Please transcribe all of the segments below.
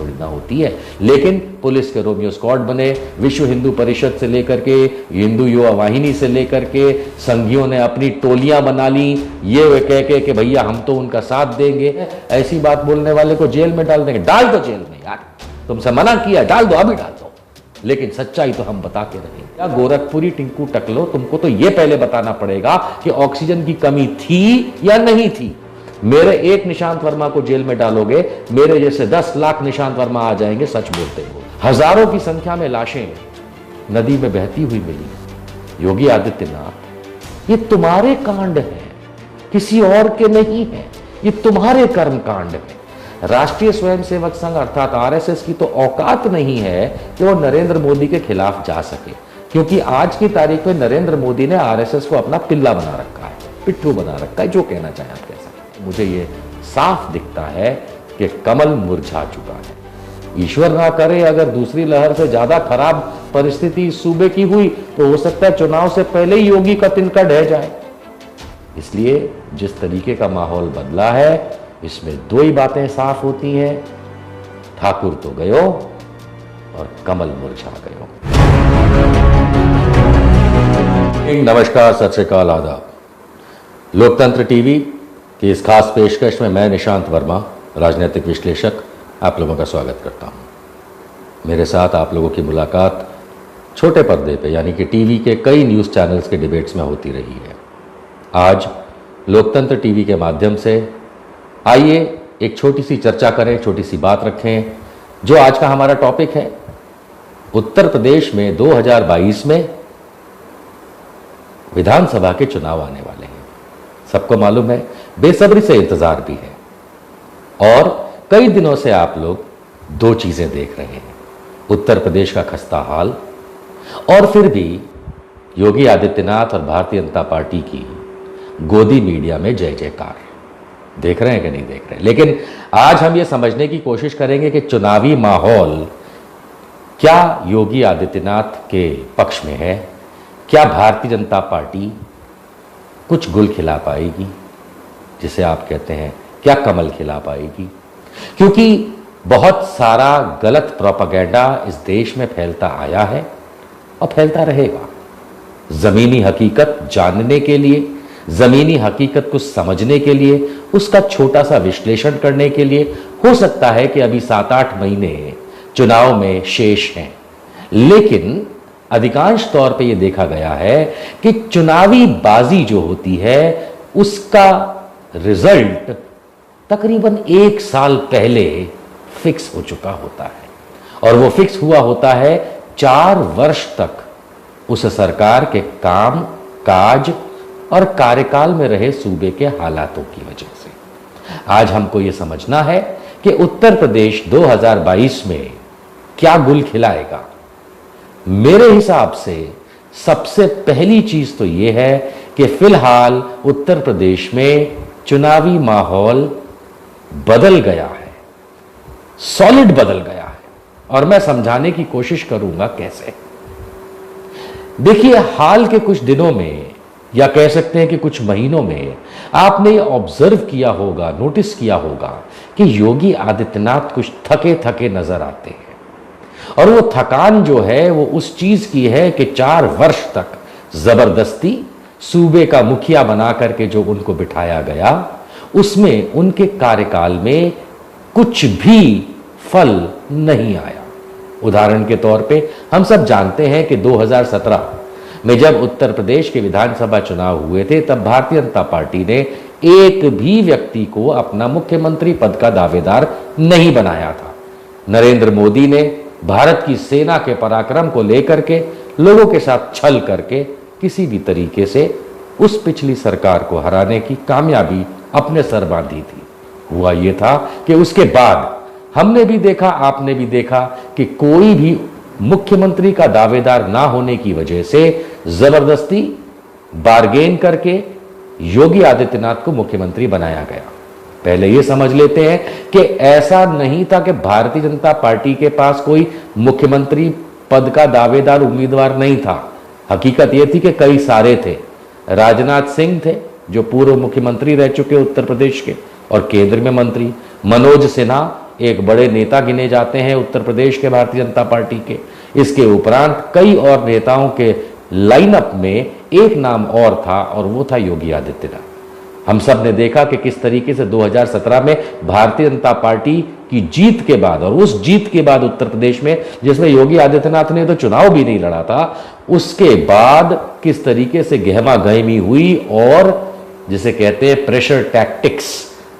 थोड़ी ना होती है। लेकिन पुलिस के रोमियो स्क्वाड बने, विश्व हिंदू परिषद से लेकर के, हिंदू युवा वाहिनी से लेकर के संघियों ने अपनी टोलियां बना ली, ये कह के कि भैया हम तो उनका साथ देंगे। ऐसी बात बोलने वाले को जेल में डाल देंगे। डाल दो जेल में यार, तुमसे मना किया, डाल दो, अभी डाल दो, लेकिन सच्चाई तो हम बता के रहेंगे। क्या गोरखपुरी टिंकू टकलो, तुमको तो यह पहले बताना पड़ेगा कि ऑक्सीजन की कमी थी या नहीं थी। मेरे एक निशांत वर्मा को जेल में डालोगे, मेरे जैसे 10 लाख निशांत वर्मा आ जाएंगे सच बोलते हो। हजारों की संख्या में लाशें नदी में बहती हुई मिली। योगी आदित्यनाथ, ये तुम्हारे कांड हैं, किसी और के नहीं है, ये तुम्हारे कर्म कांड है। राष्ट्रीय स्वयंसेवक संघ अर्थात आरएसएस की तो औकात नहीं है कि वो नरेंद्र मोदी के खिलाफ जा सके, क्योंकि आज की तारीख में नरेंद्र मोदी ने आरएसएस को अपना पिल्ला बना रखा है, पिट्ठू बना रखा है, जो कहना चाहें आप कह सकते हैं। मुझे ये साफ दिखता है कि कमल मुरझा चुका है। ईश्वर ना करे अगर दूसरी लहर से ज्यादा खराब परिस्थिति इस सूबे की हुई तो हो सकता है चुनाव से पहले ही योगी का तिनका ढह जाए। इसलिए जिस तरीके का माहौल बदला है, इसमें दो ही बातें साफ होती हैं, ठाकुर तो गयो और कमल मुरझा गयो। नमस्कार, सत श्री अकाल, आदाब। लोकतंत्र टीवी की इस खास पेशकश में मैं निशांत वर्मा, राजनीतिक विश्लेषक, आप लोगों का स्वागत करता हूं। मेरे साथ आप लोगों की मुलाकात छोटे पर्दे पे यानी कि टीवी के कई न्यूज़ चैनल्स के डिबेट्स में होती रही है। आज लोकतंत्र टीवी के माध्यम से आइए एक छोटी सी चर्चा करें, छोटी सी बात रखें। जो आज का हमारा टॉपिक है, उत्तर प्रदेश में 2022 में विधानसभा के चुनाव आने वाले हैं। सबको मालूम है, बेसब्री से इंतजार भी है और कई दिनों से आप लोग दो चीजें देख रहे हैं, उत्तर प्रदेश का खस्ता हाल और फिर भी योगी आदित्यनाथ और भारतीय जनता पार्टी की गोदी मीडिया में जय जयकार। देख रहे हैं कि नहीं देख रहे हैं? लेकिन आज हम ये समझने की कोशिश करेंगे कि चुनावी माहौल क्या योगी आदित्यनाथ के पक्ष में है, क्या भारतीय जनता पार्टी कुछ गुल खिला पाएगी, जिसे आप कहते हैं क्या कमल खिला पाएगी। क्योंकि बहुत सारा गलत प्रोपेगेंडा इस देश में फैलता आया है और फैलता रहेगा। जमीनी हकीकत जानने के लिए, जमीनी हकीकत को समझने के लिए, उसका छोटा सा विश्लेषण करने के लिए हो सकता है कि अभी 7-8 महीने चुनाव में शेष हैं, लेकिन अधिकांश तौर पे ये देखा गया है कि चुनावी बाजी जो होती है उसका रिजल्ट तकरीबन 1 साल पहले फिक्स हो चुका होता है और वो फिक्स हुआ होता है 4 वर्ष तक उस सरकार के काम काज और कार्यकाल में रहे सूबे के हालातों की वजह से। आज हमको यह समझना है कि उत्तर प्रदेश 2022 में क्या गुल खिलाएगा। मेरे हिसाब से सबसे पहली चीज तो यह है कि फिलहाल उत्तर प्रदेश में चुनावी माहौल बदल गया है, सॉलिड बदल गया है और मैं समझाने की कोशिश करूंगा कैसे। देखिए, हाल के कुछ दिनों में या कह सकते हैं कि कुछ महीनों में आपने ये ऑब्जर्व किया होगा, नोटिस किया होगा कि योगी आदित्यनाथ कुछ थके थके नजर आते हैं और वो थकान जो है वो उस चीज की है कि 4 वर्ष तक जबरदस्ती सूबे का मुखिया बना करके जो उनको बिठाया गया, उसमें उनके कार्यकाल में कुछ भी फल नहीं आया। उदाहरण के तौर पे हम सब जानते हैं कि 2017 में जब उत्तर प्रदेश के विधानसभा चुनाव हुए थे, तब भारतीय जनता पार्टी ने एक भी व्यक्ति को अपना मुख्यमंत्री पद का दावेदार नहीं बनाया था। नरेंद्र मोदी ने भारत की सेना के पराक्रम को लेकर के लोगों के साथ छल करके किसी भी तरीके से उस पिछली सरकार को हराने की कामयाबी अपने सर बांधी थी। हुआ यह था कि उसके बाद हमने भी देखा, आपने भी देखा कि कोई भी मुख्यमंत्री का दावेदार ना होने की वजह से जबरदस्ती बार्गेन करके योगी आदित्यनाथ को मुख्यमंत्री बनाया गया। पहले यह समझ लेते हैं कि ऐसा नहीं था कि भारतीय जनता पार्टी के पास कोई मुख्यमंत्री पद का दावेदार उम्मीदवार नहीं था। हकीकत यह थी कि कई सारे थे। राजनाथ सिंह थे जो पूर्व मुख्यमंत्री रह चुके उत्तर प्रदेश के और केंद्र में मंत्री, मनोज सिन्हा एक बड़े नेता गिने जाते हैं उत्तर प्रदेश के भारतीय जनता पार्टी के। इसके उपरांत कई और नेताओं के लाइनअप में एक नाम और था और वो था योगी आदित्यनाथ। हम सब ने देखा कि किस तरीके से 2017 में भारतीय जनता पार्टी की जीत के बाद और उस जीत के बाद उत्तर प्रदेश में, जिसमें योगी आदित्यनाथ ने तो चुनाव भी नहीं लड़ा था, उसके बाद किस तरीके से गहमा गहमी हुई और जिसे कहते हैं प्रेशर टैक्टिक्स,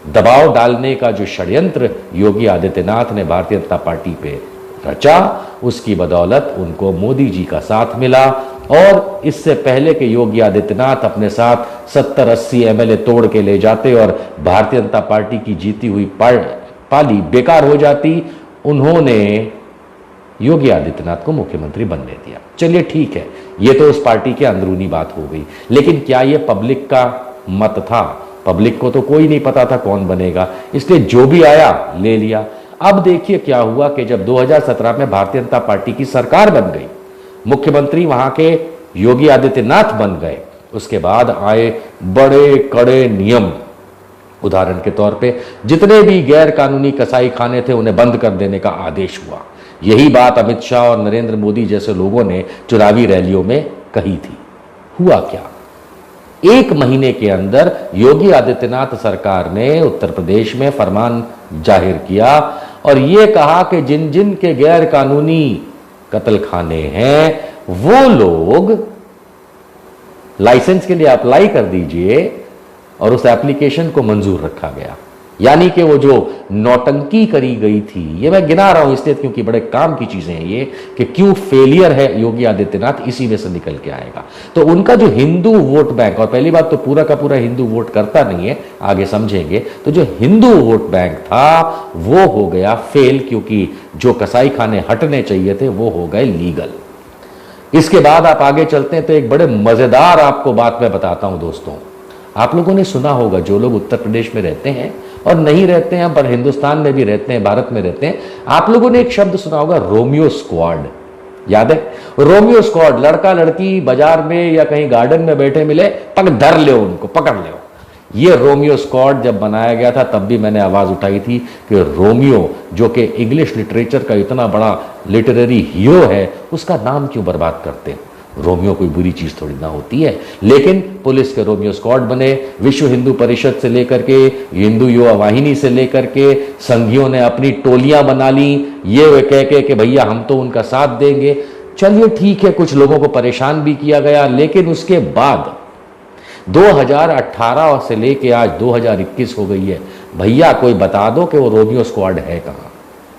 दबाव डालने का जो षड्यंत्र योगी आदित्यनाथ ने भारतीय जनता पार्टी पे रचा, उसकी बदौलत उनको मोदी जी का साथ मिला। और इससे पहले कि योगी आदित्यनाथ अपने साथ 70-80 एमएलए तोड़ के ले जाते और भारतीय जनता पार्टी की जीती हुई पाली बेकार हो जाती, उन्होंने योगी आदित्यनाथ को मुख्यमंत्री बनने दिया। चलिए ठीक है, ये तो उस पार्टी की अंदरूनी बात हो गई, लेकिन क्या ये पब्लिक का मत था? पब्लिक को तो कोई नहीं पता था कौन बनेगा, इसलिए जो भी आया ले लिया। अब देखिए क्या हुआ कि जब 2017 में भारतीय जनता पार्टी की सरकार बन गई, मुख्यमंत्री वहां के योगी आदित्यनाथ बन गए, उसके बाद आए बड़े कड़े नियम। उदाहरण के तौर पे जितने भी गैर कानूनी कसाई खाने थे उन्हें बंद कर देने का आदेश हुआ। यही बात अमित शाह और नरेंद्र मोदी जैसे लोगों ने चुनावी रैलियों में कही थी। हुआ क्या? 1 महीने के अंदर योगी आदित्यनाथ सरकार ने उत्तर प्रदेश में फरमान जाहिर किया और यह कहा कि जिन जिन के गैर कानूनी कत्ल खाने हैं वो लोग लाइसेंस के लिए अप्लाई कर दीजिए, और उस एप्लीकेशन को मंजूर रखा गया। यानी कि वो जो नौटंकी करी गई थी, ये मैं गिना रहा हूं इसलिए क्योंकि बड़े काम की चीजें हैं ये, कि क्यों फेलियर है योगी आदित्यनाथ, इसी में से निकल के आएगा। तो उनका जो हिंदू वोट बैंक, और पहली बात तो पूरा का पूरा हिंदू वोट करता नहीं है, आगे समझेंगे, तो जो हिंदू वोट बैंक था वो हो गया फेल, क्योंकि जो कसाई खाने हटने चाहिए थे वो हो गए लीगल। इसके बाद आप आगे चलते हैं तो एक बड़े मजेदार आपको बात मैं बताता हूं दोस्तों। आप लोगों ने सुना होगा, जो लोग उत्तर प्रदेश में रहते हैं और नहीं रहते हैं पर हिंदुस्तान में भी रहते हैं, भारत में रहते हैं, आप लोगों ने एक शब्द सुना होगा, रोमियो स्क्वाड। याद है? रोमियो स्क्वाड, लड़का लड़की बाजार में या कहीं गार्डन में बैठे मिले, धर ले उनको, पकड़ ले। ये रोमियो स्क्वाड जब बनाया गया था तब भी मैंने आवाज उठाई थी कि रोमियो, जो कि इंग्लिश लिटरेचर का इतना बड़ा लिटरेरी हीरो है, उसका नाम क्यों बर्बाद करते हैं? रोमियो कोई बुरी चीज थोड़ी ना होती है। लेकिन पुलिस के रोमियो स्क्वाड बने, विश्व हिंदू परिषद से लेकर के, हिंदू युवा वाहिनी से लेकर के, संघियों ने अपनी टोलियां बना ली, ये कह के कि भैया हम तो उनका साथ देंगे। चलिए ठीक है, कुछ लोगों को परेशान भी किया गया, लेकिन उसके बाद 2018 से लेके आज 2021 हो गई है, भैया कोई बता दो कि वो रोमियो स्क्वाड है कहां?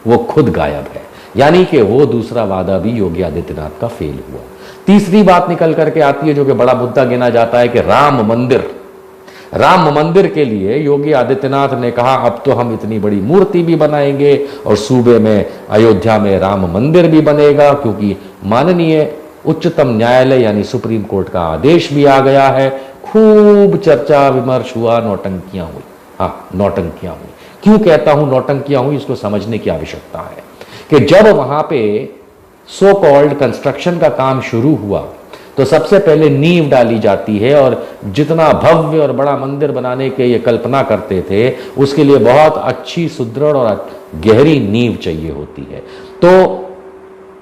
वो खुद गायब है। यानी कि वो दूसरा वादा भी योगी आदित्यनाथ का फेल हुआ। तीसरी बात निकल करके आती है जो कि बड़ा मुद्दा गिना जाता है कि राम मंदिर। राम मंदिर के लिए योगी आदित्यनाथ ने कहा अब तो हम इतनी बड़ी मूर्ति भी बनाएंगे और सूबे में अयोध्या में राम मंदिर भी बनेगा, क्योंकि माननीय उच्चतम न्यायालय यानी सुप्रीम कोर्ट का आदेश भी आ गया है। खूब चर्चा विमर्श हुआ, नौटंकियां हुई। हाँ, नौटंकियां हुई। क्यों कहता हूं नौटंकियां हुई, इसको समझने की आवश्यकता है कि जब वहां पे सो कॉल्ड कंस्ट्रक्शन का काम शुरू हुआ तो सबसे पहले नींव डाली जाती है, और जितना भव्य और बड़ा मंदिर बनाने के ये कल्पना करते थे उसके लिए बहुत अच्छी, सुदृढ़ और गहरी नींव चाहिए होती है। तो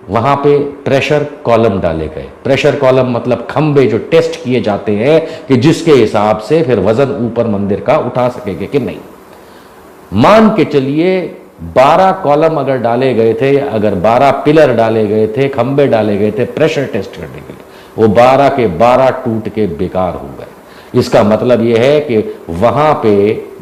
वहां पे प्रेशर कॉलम डाले गए। प्रेशर कॉलम मतलब खंबे जो टेस्ट किए जाते हैं कि जिसके हिसाब से फिर वजन ऊपर मंदिर का उठा सकेंगे कि नहीं। मान के चलिए 12 कॉलम अगर डाले गए थे, अगर 12 पिलर डाले गए थे, खंबे डाले गए थे प्रेशर टेस्ट करने के लिए, वो 12 के 12 टूट के बेकार हो गए। इसका मतलब यह है कि वहां पे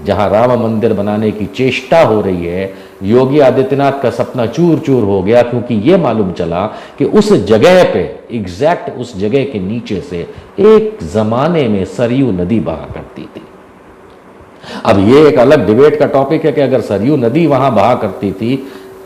जहां राम मंदिर बनाने की चेष्टा हो रही है, योगी आदित्यनाथ का सपना चूर चूर हो गया, क्योंकि यह मालूम चला कि उस जगह पे, एग्जैक्ट उस जगह के नीचे से एक जमाने में सरयू नदी बहा करती थी। अब ये एक अलग डिबेट का टॉपिक है कि अगर सरयू नदी वहां बहा करती थी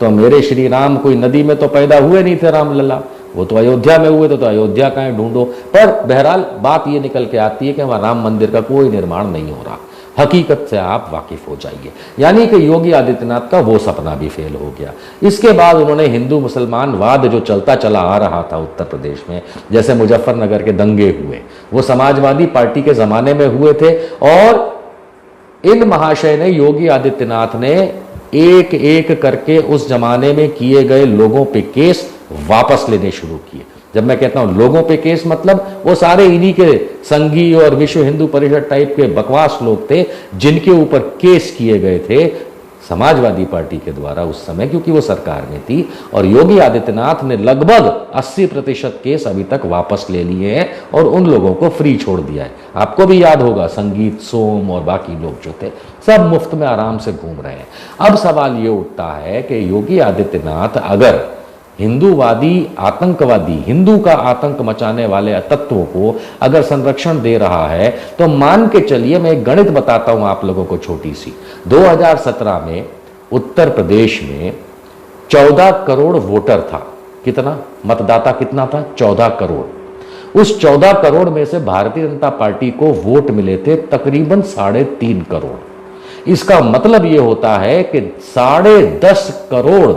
तो मेरे श्री राम कोई नदी में तो पैदा हुए नहीं थे, रामलला, वो तो अयोध्या में हुए थे, तो अयोध्या कहां ढूंढो। पर बहरहाल बात ये निकल के आती है कि वहां राम मंदिर का कोई निर्माण नहीं हो रहा। हकीकत से आप वाकिफ हो जाइए। यानी कि योगी आदित्यनाथ का वो सपना भी फेल हो गया। इसके बाद उन्होंने हिंदू मुसलमान वाद जो चलता चला आ रहा था उत्तर प्रदेश में, जैसे मुजफ्फरनगर के दंगे हुए, वो समाजवादी पार्टी के जमाने में हुए थे, और इन महाशय ने, योगी आदित्यनाथ ने एक एक करके उस जमाने में किए गए लोगों पे केस वापस लेने शुरू किए। जब मैं कहता हूं लोगों पे केस, मतलब वो सारे इन्हीं के संघी और विश्व हिंदू परिषद टाइप के बकवास लोग थे जिनके ऊपर केस किए गए थे समाजवादी पार्टी के द्वारा उस समय, क्योंकि वो सरकार में थी। और योगी आदित्यनाथ ने लगभग 80% केस अभी तक वापस ले लिए हैं और उन लोगों को फ्री छोड़ दिया है। आपको भी याद होगा, संगीत सोम और बाकी लोग जो थे सब मुफ्त में आराम से घूम रहे हैं। अब सवाल ये उठता है कि योगी आदित्यनाथ अगर हिंदूवादी आतंकवादी, हिंदू का आतंक मचाने वाले तत्वों को अगर संरक्षण दे रहा है, तो मान के चलिए, मैं एक गणित बताता हूं आप लोगों को छोटी सी। 2017 में उत्तर प्रदेश में 14 करोड़ वोटर था। कितना मतदाता कितना था? 14 करोड़। उस 14 करोड़ में से भारतीय जनता पार्टी को वोट मिले थे तकरीबन 3.5 करोड़। इसका मतलब यह होता है कि 10.5 करोड़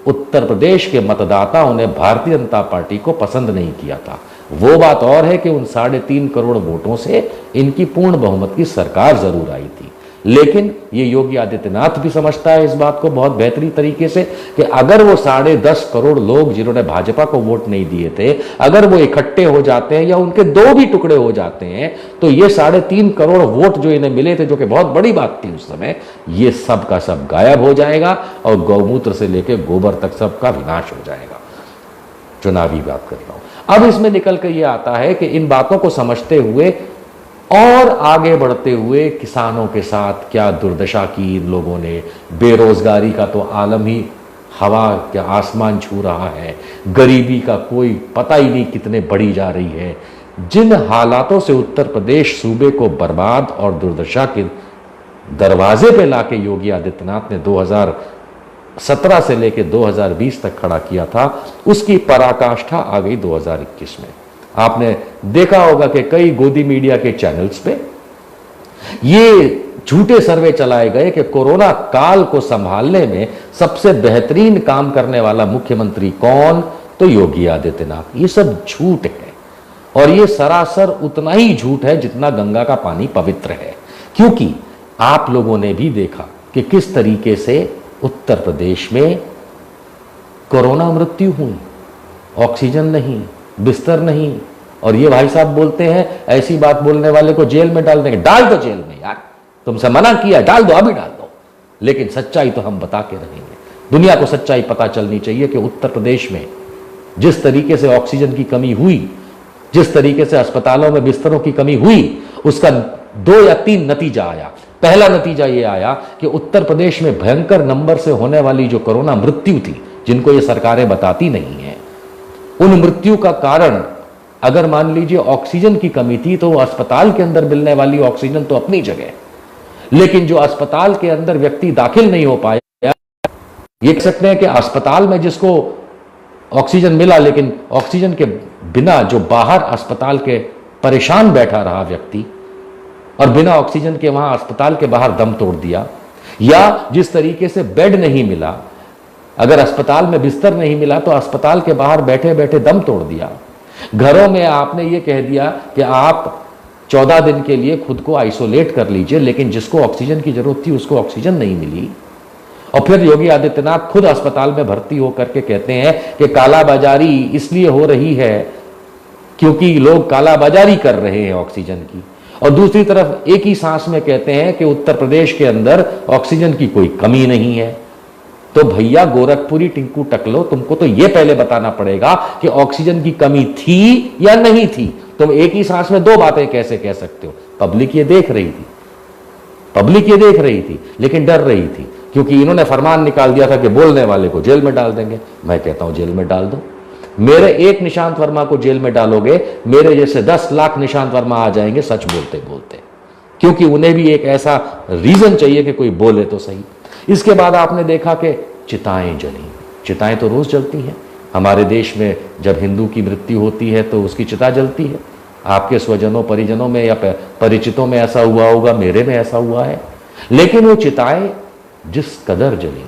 उत्तर प्रदेश के मतदाताओं ने भारतीय जनता पार्टी को पसंद नहीं किया था। वो बात और है कि उन 3.5 करोड़ वोटों से इनकी पूर्ण बहुमत की सरकार जरूर आई थी। लेकिन ये योगी आदित्यनाथ भी समझता है इस बात को बहुत बेहतरीन तरीके से कि अगर वो 10.5 करोड़ लोग जिन्होंने भाजपा को वोट नहीं दिए थे, अगर वो इकट्ठे हो जाते हैं या उनके दो भी टुकड़े हो जाते हैं, तो ये 3.5 करोड़ वोट जो इन्हें मिले थे, जो कि बहुत बड़ी बात थी उस समय, ये सब का सब गायब हो जाएगा और गौमूत्र से लेकर गोबर तक सबका विनाश हो जाएगा। चुनावी बात कर रहा हूं। अब इसमें निकल कर यह आता है कि इन बातों को समझते हुए और आगे बढ़ते हुए किसानों के साथ क्या दुर्दशा की इन लोगों ने। बेरोजगारी का तो आलम ही हवा के आसमान छू रहा है, गरीबी का कोई पता ही नहीं कितने बढ़ी जा रही है। जिन हालातों से उत्तर प्रदेश सूबे को बर्बाद और दुर्दशा के दरवाजे पे लाके योगी आदित्यनाथ ने 2017 से लेकर 2020 तक खड़ा किया था, उसकी पराकाष्ठा आ गई 2021 में। आपने देखा होगा कि कई गोदी मीडिया के चैनल्स पे ये झूठे सर्वे चलाए गए कि कोरोना काल को संभालने में सबसे बेहतरीन काम करने वाला मुख्यमंत्री कौन? तो योगी आदित्यनाथ। ये सब झूठ है और ये सरासर उतना ही झूठ है जितना गंगा का पानी पवित्र है। क्योंकि आप लोगों ने भी देखा कि किस तरीके से उत्तर प्रदेश में कोरोना मृत्यु हुई, ऑक्सीजन नहीं, बिस्तर नहीं, और ये भाई साहब बोलते हैं ऐसी बात बोलने वाले को जेल में डाल देंगे। डाल दो जेल में यार, तुमसे मना किया, डाल दो, अभी डाल दो। लेकिन सच्चाई तो हम बता के रहेंगे। दुनिया को सच्चाई पता चलनी चाहिए कि उत्तर प्रदेश में जिस तरीके से ऑक्सीजन की कमी हुई, जिस तरीके से अस्पतालों में बिस्तरों की कमी हुई, उसका 2 या 3 नतीजा आया। पहला नतीजा यह आया कि उत्तर प्रदेश में भयंकर नंबर से होने वाली जो कोरोना मृत्यु थी, जिनको ये सरकारें बताती नहीं है, उन मृत्यु का कारण अगर मान लीजिए ऑक्सीजन की कमी थी, तो अस्पताल के अंदर मिलने वाली ऑक्सीजन तो अपनी जगह, लेकिन जो अस्पताल के अंदर व्यक्ति दाखिल नहीं हो पाया, ये कह सकते हैं कि अस्पताल में जिसको ऑक्सीजन मिला, लेकिन ऑक्सीजन के बिना जो बाहर अस्पताल के परेशान बैठा रहा व्यक्ति और बिना ऑक्सीजन के वहां अस्पताल के बाहर दम तोड़ दिया, या जिस तरीके से बेड नहीं मिला, अगर अस्पताल में बिस्तर नहीं मिला तो अस्पताल के बाहर बैठे बैठे दम तोड़ दिया। घरों में आपने ये कह दिया कि आप 14 दिन के लिए खुद को आइसोलेट कर लीजिए, लेकिन जिसको ऑक्सीजन की जरूरत थी उसको ऑक्सीजन नहीं मिली। और फिर योगी आदित्यनाथ खुद अस्पताल में भर्ती होकर के कहते हैं कि कालाबाजारी इसलिए हो रही है क्योंकि लोग कालाबाजारी कर रहे हैं ऑक्सीजन की, और दूसरी तरफ एक ही सांस में कहते हैं कि उत्तर प्रदेश के अंदर ऑक्सीजन की कोई कमी नहीं है। तो भैया गोरखपुरी टिंकू टकलो, तुमको तो यह पहले बताना पड़ेगा कि ऑक्सीजन की कमी थी या नहीं थी। तुम एक ही सांस में 2 बातें कैसे कह सकते हो? पब्लिक ये देख रही थी, पब्लिक ये देख रही थी, लेकिन डर रही थी क्योंकि इन्होंने फरमान निकाल दिया था कि बोलने वाले को जेल में डाल देंगे। मैं कहता हूं जेल में डाल दो। मेरे एक निशांत वर्मा को जेल में डालोगे, मेरे जैसे 10 लाख निशांत वर्मा आ जाएंगे सच बोलते बोलते, क्योंकि उन्हें भी एक ऐसा रीजन चाहिए कि कोई बोले तो सही। इसके बाद आपने देखा कि चिताएं जली। चिताएं तो रोज जलती हैं हमारे देश में। जब हिंदू की मृत्यु होती है तो उसकी चिता जलती है। आपके स्वजनों परिजनों में या परिचितों में ऐसा हुआ होगा, मेरे में ऐसा हुआ है। लेकिन वो चिताएं जिस कदर जली,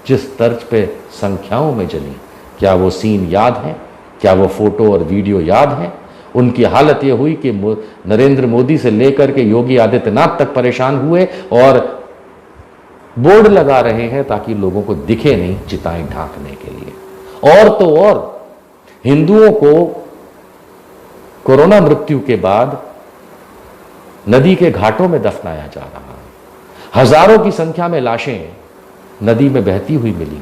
जिस तर्ज पे संख्याओं में जली, क्या वो सीन याद है? क्या वो फोटो और वीडियो याद है? उनकी हालत यह हुई कि नरेंद्र मोदी से लेकर के योगी आदित्यनाथ तक परेशान हुए और बोर्ड लगा रहे हैं ताकि लोगों को दिखे नहीं, चिताएं ढांकने के लिए। और तो और हिंदुओं को कोरोना मृत्यु के बाद नदी के घाटों में दफनाया जा रहा है। हजारों की संख्या में लाशें नदी में बहती हुई मिली।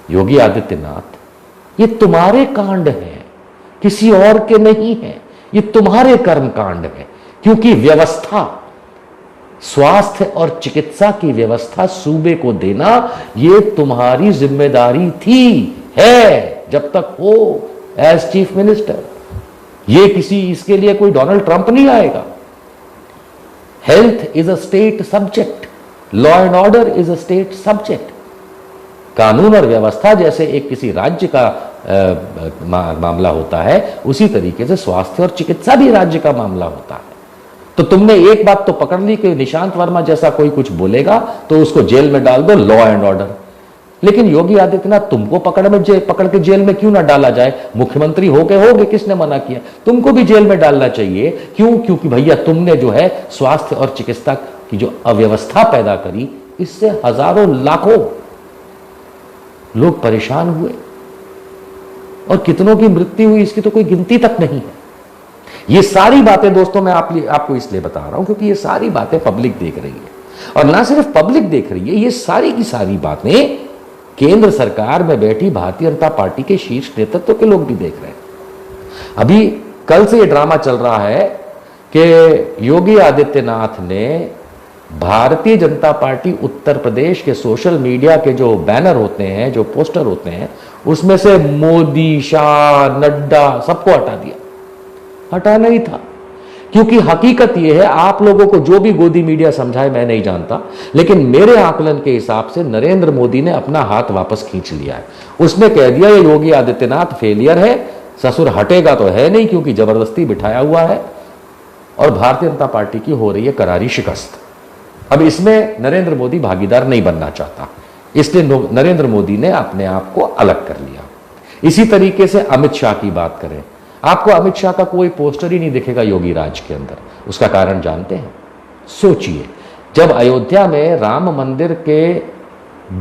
योगी आदित्यनाथ, ये तुम्हारे कांड हैं, किसी और के नहीं है, ये तुम्हारे कर्म कांड है। क्योंकि व्यवस्था, स्वास्थ्य और चिकित्सा की व्यवस्था सूबे को देना ये तुम्हारी जिम्मेदारी थी, है, जब तक हो एज चीफ मिनिस्टर। ये किसी, इसके लिए कोई डोनाल्ड ट्रंप नहीं आएगा। Health is a state subject, law and order is a state subject. कानून और व्यवस्था जैसे एक किसी राज्य का मामला होता है, उसी तरीके से स्वास्थ्य और चिकित्सा भी राज्य का मामला होता है। तो तुमने एक बात तो पकड़ ली कि निशांत वर्मा जैसा कोई कुछ बोलेगा तो उसको जेल में डाल दो, लॉ एंड ऑर्डर। लेकिन योगी आदित्यनाथ, तुमको पकड़ के जेल में क्यों ना डाला जाए? मुख्यमंत्री होगे, किसने मना किया? तुमको भी जेल में डालना चाहिए। क्यों? क्योंकि भैया तुमने जो है स्वास्थ्य और चिकित्सा की जो अव्यवस्था पैदा करी, इससे हजारों लाखों लोग परेशान हुए और कितनों की मृत्यु हुई, इसकी तो कोई गिनती तक नहीं है। ये सारी बातें दोस्तों मैं आपको इसलिए बता रहा हूं क्योंकि ये सारी बातें पब्लिक देख रही है। और ना सिर्फ पब्लिक देख रही है, ये सारी की सारी बातें केंद्र सरकार में बैठी भारतीय जनता पार्टी के शीर्ष नेतृत्व के लोग भी देख रहे हैं। अभी कल से ये ड्रामा चल रहा है कि योगी आदित्यनाथ ने भारतीय जनता पार्टी उत्तर प्रदेश के सोशल मीडिया के जो बैनर होते हैं, जो पोस्टर होते हैं, उसमें से मोदी, शाह, नड्डा सबको हटा दिया। हटाना ही था, क्योंकि हकीकत यह है, आप लोगों को जो भी गोदी मीडिया समझाए मैं नहीं जानता, लेकिन मेरे आकलन के हिसाब से नरेंद्र मोदी ने अपना हाथ वापस खींच लिया है। उसने कह दिया ये योगी आदित्यनाथ फेलियर है, ससुर हटेगा तो है नहीं क्योंकि जबरदस्ती बिठाया हुआ है, और भारतीय जनता पार्टी की हो रही है करारी शिकस्त। अब इसमें नरेंद्र मोदी भागीदार नहीं बनना चाहता, इसलिए नरेंद्र मोदी ने अपने आप को अलग कर लिया। इसी तरीके से अमित शाह की बात करें, आपको अमित शाह का कोई पोस्टर ही नहीं दिखेगा योगी राज के अंदर। उसका कारण जानते हैं? सोचिए, जब अयोध्या में राम मंदिर के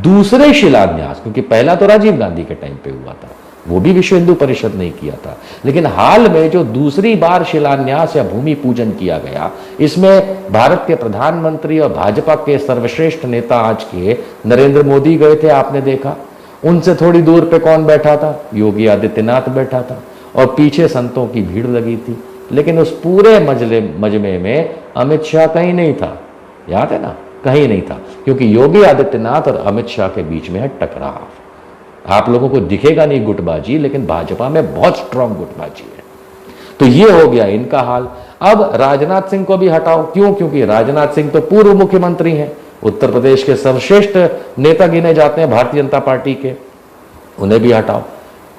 दूसरे शिलान्यास, क्योंकि पहला तो राजीव गांधी के टाइम पे हुआ था, वो भी विश्व हिंदू परिषद ने किया था, लेकिन हाल में जो दूसरी बार शिलान्यास या भूमि पूजन किया गया, इसमें भारत के प्रधानमंत्री और भाजपा के सर्वश्रेष्ठ नेता आज के नरेंद्र मोदी गए थे। आपने देखा उनसे थोड़ी दूर पे कौन बैठा था? योगी आदित्यनाथ बैठा था, और पीछे संतों की भीड़ लगी थी। लेकिन उस पूरे मजमे में अमित शाह कहीं नहीं था, याद है ना? कहीं नहीं था, क्योंकि योगी आदित्यनाथ और अमित शाह के बीच में है टकराव। आप लोगों को दिखेगा नहीं गुटबाजी, लेकिन भाजपा में बहुत स्ट्रांग गुटबाजी है। तो ये हो गया इनका हाल। अब राजनाथ सिंह को भी हटाओ। क्यों? क्योंकि राजनाथ सिंह तो पूर्व मुख्यमंत्री हैं, उत्तर प्रदेश के सर्वश्रेष्ठ नेता गिने जाते हैं भारतीय जनता पार्टी के, उन्हें भी हटाओ।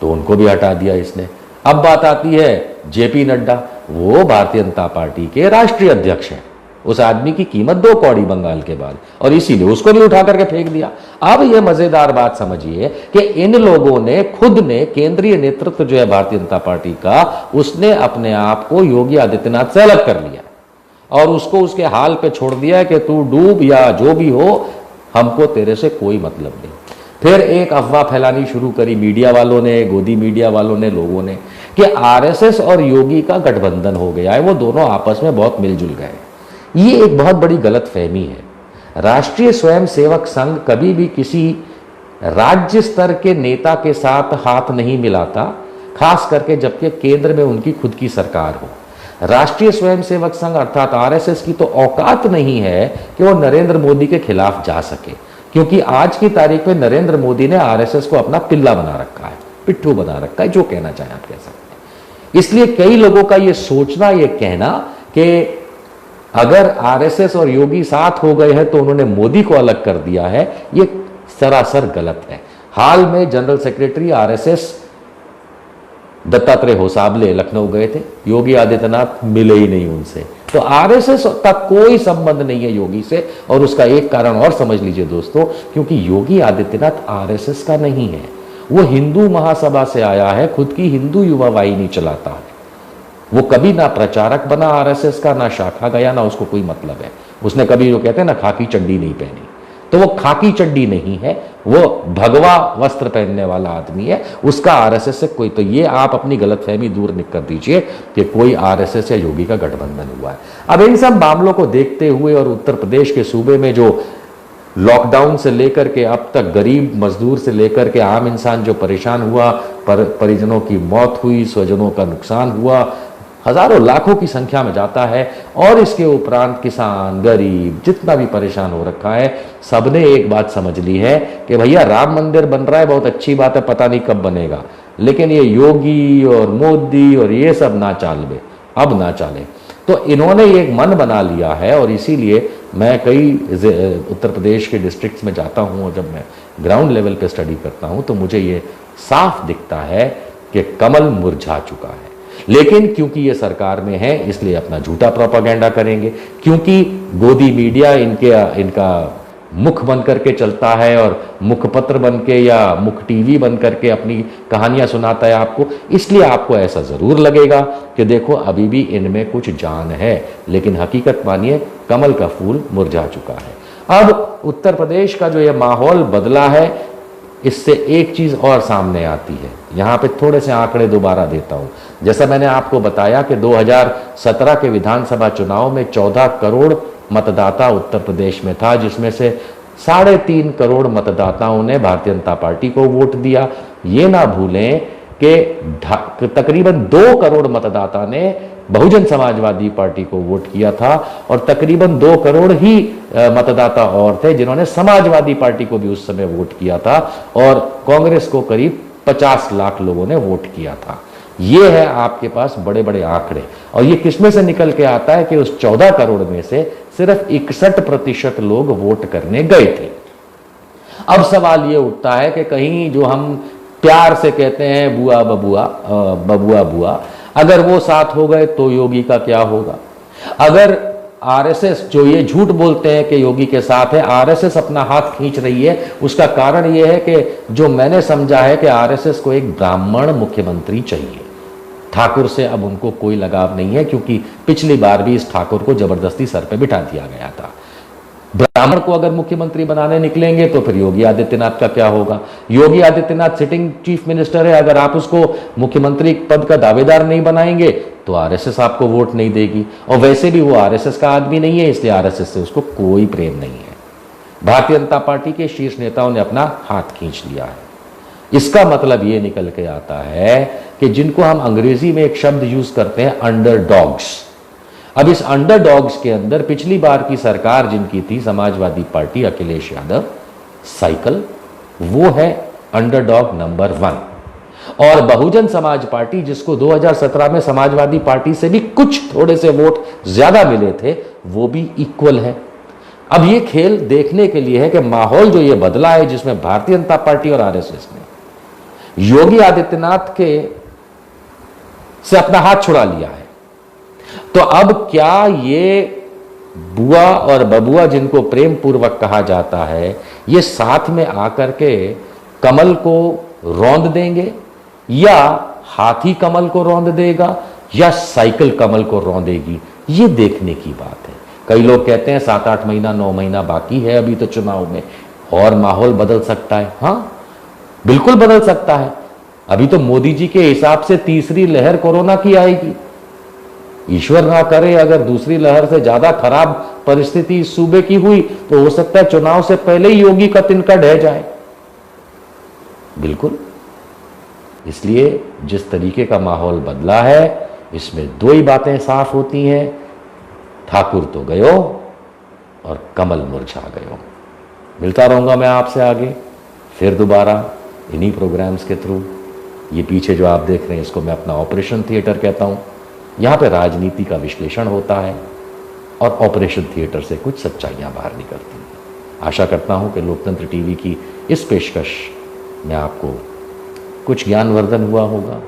तो उनको भी हटा दिया इसने। अब बात आती है जेपी नड्डा, वो भारतीय जनता पार्टी के राष्ट्रीय अध्यक्ष हैं। उस आदमी की कीमत 2 कौड़ी बंगाल के बाद, और इसीलिए उसको भी उठा करके फेंक दिया। अब यह मजेदार बात समझिए कि इन लोगों ने खुद ने, केंद्रीय नेतृत्व जो है भारतीय जनता पार्टी का, उसने अपने आप को योगी आदित्यनाथ से अलग कर लिया और उसको उसके हाल पे छोड़ दिया कि तू डूब या जो भी हो, हमको तेरे से कोई मतलब नहीं। फिर एक अफवाह फैलानी शुरू करी मीडिया वालों ने, गोदी मीडिया वालों ने, लोगों ने, कि आरएसएस और योगी का गठबंधन हो गया है, वो दोनों आपस में बहुत मिलजुल गए। ये एक बहुत बड़ी गलतफहमी है। राष्ट्रीय स्वयंसेवक संघ कभी भी किसी राज्य स्तर के नेता के साथ हाथ नहीं मिलाता, खास करके जबकि केंद्र में उनकी खुद की सरकार हो। राष्ट्रीय स्वयंसेवक संघ अर्थात आरएसएस की तो औकात नहीं है कि वो नरेंद्र मोदी के खिलाफ जा सके, क्योंकि आज की तारीख में नरेंद्र मोदी ने आरएसएस को अपना पिल्ला बना रखा है, पिट्ठू बना रखा है, जो कहना चाहें आप कह सकते हैं। इसलिए कई लोगों का ये सोचना, ये कहना कि अगर आरएसएस और योगी साथ हो गए हैं तो उन्होंने मोदी को अलग कर दिया है, ये सरासर गलत है। हाल में general secretary RSS Dattatreya Hosabale Lucknow गए थे, योगी आदित्यनाथ मिले ही नहीं उनसे। तो आरएसएस का कोई संबंध नहीं है योगी से, और उसका एक कारण और समझ लीजिए दोस्तों, क्योंकि योगी आदित्यनाथ आरएसएस का नहीं है, वो हिंदू महासभा से आया है, खुद की हिंदू युवा वाहिनी चलाता है। वो कभी ना प्रचारक बना आरएसएस का, ना शाखा गया, ना उसको कोई मतलब है। उसने कभी जो कहते हैं ना खाकी चड्डी नहीं पहनी, तो वो खाकी चड्डी नहीं है, वो भगवा वस्त्र पहनने वाला आदमी है, उसका आरएसएस से कोई, तो ये आप अपनी गलतफहमी दूर कर दीजिए कि कोई आरएसएस या योगी का गठबंधन हुआ है। अब इन सब मामलों को देखते हुए और उत्तर प्रदेश के सूबे में जो लॉकडाउन से लेकर के अब तक गरीब मजदूर से लेकर के आम इंसान जो परेशान हुआ, परिजनों की मौत हुई, स्वजनों का नुकसान हुआ, हजारों लाखों की संख्या में जाता है, और इसके उपरांत किसान गरीब जितना भी परेशान हो रखा है, सबने एक बात समझ ली है कि भैया राम मंदिर बन रहा है, बहुत अच्छी बात है, पता नहीं कब बनेगा, लेकिन ये योगी और मोदी और ये सब ना चाले, अब ना चाले। तो इन्होंने एक मन बना लिया है, और इसीलिए मैं कई उत्तर प्रदेश के डिस्ट्रिक्ट्स में जाता हूँ और जब मैं ग्राउंड लेवल पे स्टडी करता हूँ तो मुझे ये साफ दिखता है कि कमल मुरझा चुका है। लेकिन क्योंकि ये सरकार में है इसलिए अपना झूठा प्रोपागेंडा करेंगे, क्योंकि गोदी मीडिया इनका मुख बन करके चलता है और मुखपत्र बन के या मुख टीवी बन करके अपनी कहानियां सुनाता है आपको, इसलिए आपको ऐसा जरूर लगेगा कि देखो अभी भी इनमें कुछ जान है, लेकिन हकीकत मानिए कमल का फूल मुरझा चुका है। अब उत्तर प्रदेश का जो ये माहौल बदला है, इससे एक चीज और सामने आती है। यहां पे थोड़े से आंकड़े दोबारा देता हूं। जैसा मैंने आपको बताया कि 2017 के विधानसभा चुनाव में 14 करोड़ मतदाता उत्तर प्रदेश में था, जिसमें से 3.5 करोड़ मतदाताओं ने भारतीय जनता पार्टी को वोट दिया। ये ना भूलें कि तकरीबन 2 करोड़ मतदाता ने बहुजन समाजवादी पार्टी को वोट किया था, और तकरीबन 2 करोड़ ही मतदाता और थे जिन्होंने समाजवादी पार्टी को भी उस समय वोट किया था, और कांग्रेस को करीब 50 लाख लोगों ने वोट किया था। ये है आपके पास बड़े बड़े आंकड़े, और ये किसमें से निकल के आता है कि उस 14 करोड़ में से सिर्फ 61% लोग वोट करने गए थे। अब सवाल ये उठता है कि कहीं जो हम प्यार से कहते हैं बुआ बबुआ, बबुआ बुआ, अगर वो साथ हो गए तो योगी का क्या होगा? अगर आरएसएस जो ये झूठ बोलते हैं कि योगी के साथ है, आरएसएस अपना हाथ खींच रही है, उसका कारण ये है कि जो मैंने समझा है कि आरएसएस को एक ब्राह्मण मुख्यमंत्री चाहिए। ठाकुर से अब उनको कोई लगाव नहीं है, क्योंकि पिछली बार भी इस ठाकुर को जबरदस्ती सर पे बिठा दिया गया था। ब्राह्मण को अगर मुख्यमंत्री बनाने निकलेंगे तो फिर योगी आदित्यनाथ का क्या होगा? Yogi Adityanath sitting chief minister है, अगर आप उसको मुख्यमंत्री पद का दावेदार नहीं बनाएंगे तो आरएसएस आपको वोट नहीं देगी, और वैसे भी वो आरएसएस का आदमी नहीं है, इसलिए आरएसएस से उसको कोई प्रेम नहीं है। भारतीय जनता पार्टी के शीर्ष नेताओं ने अपना हाथ खींच लिया है। इसका मतलब ये निकल के आता है कि जिनको हम अंग्रेजी में एक शब्द यूज करते हैं अंडरडॉग्स, अब इस अंडरडॉग्स के अंदर पिछली बार की सरकार जिनकी थी समाजवादी पार्टी, अखिलेश यादव साइकिल, वो है अंडरडॉग नंबर 1, और बहुजन समाज पार्टी जिसको 2017 में समाजवादी पार्टी से भी कुछ थोड़े से वोट ज्यादा मिले थे, वो भी इक्वल है। अब ये खेल देखने के लिए है कि माहौल जो ये बदला है, जिसमें भारतीय जनता पार्टी और आरएसएस ने योगी आदित्यनाथ के से अपना हाथ छुड़ा लिया है, तो अब क्या ये बुआ और बबुआ जिनको प्रेम पूर्वक कहा जाता है, ये साथ में आकर के कमल को रौंद देंगे, या हाथी कमल को रौंद देगा, या साइकिल कमल को रौंदेगी? ये देखने की बात है। कई लोग कहते हैं 7-8 महीना 9 महीना बाकी है अभी तो चुनाव में, और माहौल बदल सकता है। हाँ, बिल्कुल बदल सकता है। अभी तो मोदी जी के हिसाब से तीसरी लहर कोरोना की आएगी। ईश्वर ना करे अगर दूसरी लहर से ज्यादा खराब परिस्थिति इस सूबे की हुई तो हो सकता है चुनाव से पहले ही योगी का तिनका ढह जाए। बिल्कुल। इसलिए जिस तरीके का माहौल बदला है, इसमें 2 ही बातें साफ होती हैं, ठाकुर तो गयो और कमल मुरझा गयो। मिलता रहूंगा मैं आपसे आगे फिर दोबारा इन्हीं प्रोग्राम्स के थ्रू। ये पीछे जो आप देख रहे हैं इसको मैं अपना ऑपरेशन थिएटर कहता हूं। यहाँ पे राजनीति का विश्लेषण होता है और ऑपरेशन थिएटर से कुछ सच्चाइयाँ बाहर निकलती हैं। आशा करता हूँ कि लोकतंत्र टीवी की इस पेशकश में आपको कुछ ज्ञानवर्धन हुआ होगा।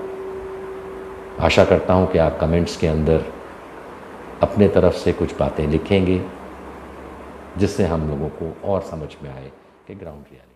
आशा करता हूँ कि आप कमेंट्स के अंदर अपने तरफ से कुछ बातें लिखेंगे, जिससे हम लोगों को और समझ में आए कि ग्राउंड रियलिटी